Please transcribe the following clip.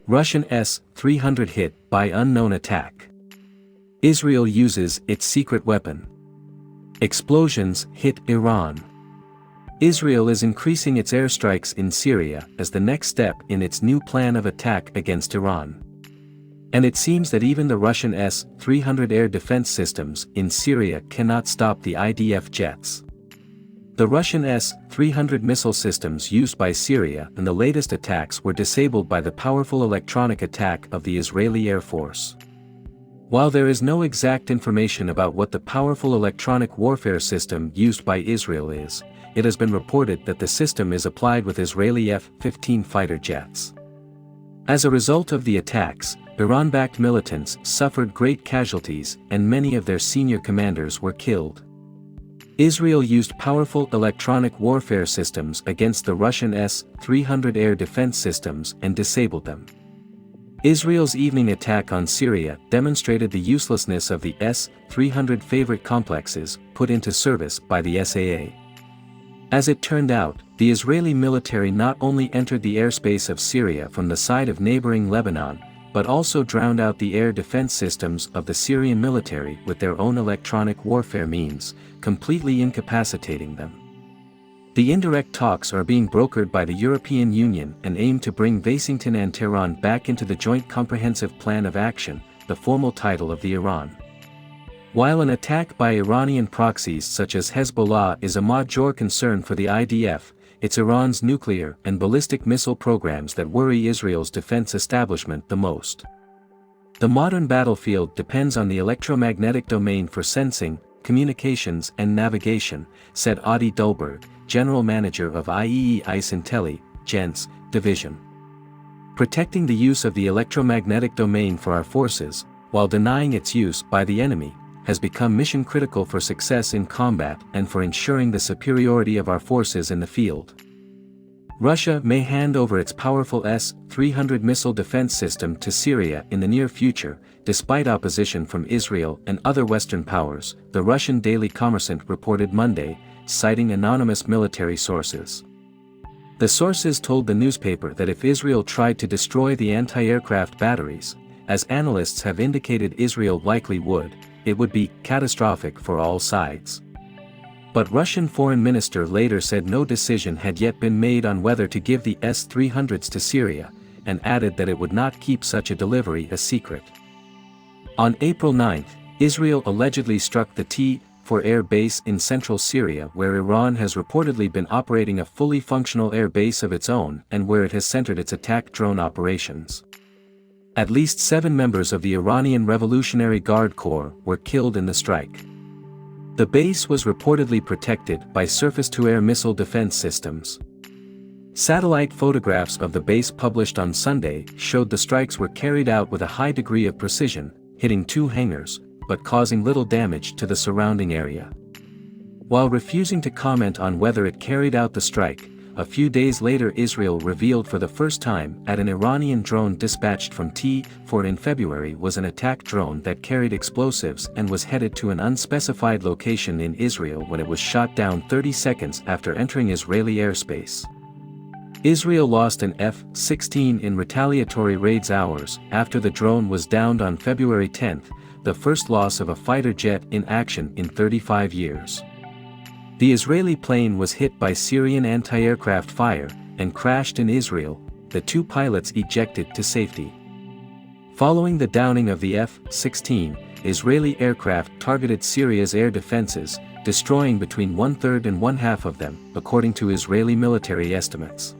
Russian S-300 hit by unknown attack. Israel uses its secret weapon. Explosions hit Iran. Israel is increasing its airstrikes in Syria as the next step in its new plan of attack against Iran. And it seems that even the Russian S-300 air defense systems in Syria cannot stop the IDF jets. The Russian S-300 missile systems used by Syria in the latest attacks were disabled by the powerful electronic attack of the Israeli Air Force. While there is no exact information about what the powerful electronic warfare system used by Israel is, it has been reported that the system is applied with Israeli F-15 fighter jets. As a result of the attacks, Iran-backed militants suffered great casualties and many of their senior commanders were killed. Israel used powerful electronic warfare systems against the Russian S-300 air defense systems and disabled them. Israel's evening attack on Syria demonstrated the uselessness of the S-300 favorite complexes put into service by the SAA. As it turned out, the Israeli military not only entered the airspace of Syria from the side of neighboring Lebanon, but also drowned out the air defense systems of the Syrian military with their own electronic warfare means, completely incapacitating them. The indirect talks are being brokered by the European Union and aim to bring Washington and Tehran back into the Joint Comprehensive Plan of Action, the formal title of the Iran. While an attack by Iranian proxies such as Hezbollah is a major concern for the IDF, it's Iran's nuclear and ballistic missile programs that worry Israel's defense establishment the most. The modern battlefield depends on the electromagnetic domain for sensing, communications and navigation, said Adi Dolberg, general manager of IEE ICE Gens division. Protecting the use of the electromagnetic domain for our forces, while denying its use by the enemy, has become mission-critical for success in combat and for ensuring the superiority of our forces in the field. Russia may hand over its powerful S-300 missile defense system to Syria in the near future, despite opposition from Israel and other Western powers, the Russian Daily Kommersant reported Monday, citing anonymous military sources. The sources told the newspaper that if Israel tried to destroy the anti-aircraft batteries, as analysts have indicated Israel likely would, it would be catastrophic for all sides. But Russian Foreign Minister later said no decision had yet been made on whether to give the S-300s to Syria, and added that it would not keep such a delivery a secret. On April 9, Israel allegedly struck the T-4 air base in central Syria where Iran has reportedly been operating a fully functional air base of its own and where it has centered its attack drone operations. At least 7 members of the Iranian Revolutionary Guard Corps were killed in the strike. The base was reportedly protected by surface-to-air missile defense systems. Satellite photographs of the base published on Sunday showed the strikes were carried out with a high degree of precision, hitting 2 hangars, but causing little damage to the surrounding area. While refusing to comment on whether it carried out the strike, a few days later Israel revealed for the first time that an Iranian drone dispatched from T-4 in February was an attack drone that carried explosives and was headed to an unspecified location in Israel when it was shot down 30 seconds after entering Israeli airspace. Israel lost an F-16 in retaliatory raids hours after the drone was downed on February 10, the first loss of a fighter jet in action in 35 years. The Israeli plane was hit by Syrian anti-aircraft fire and crashed in Israel, the 2 pilots ejected to safety. Following the downing of the F-16, Israeli aircraft targeted Syria's air defenses, destroying between 1/3 and 1/2 of them, according to Israeli military estimates.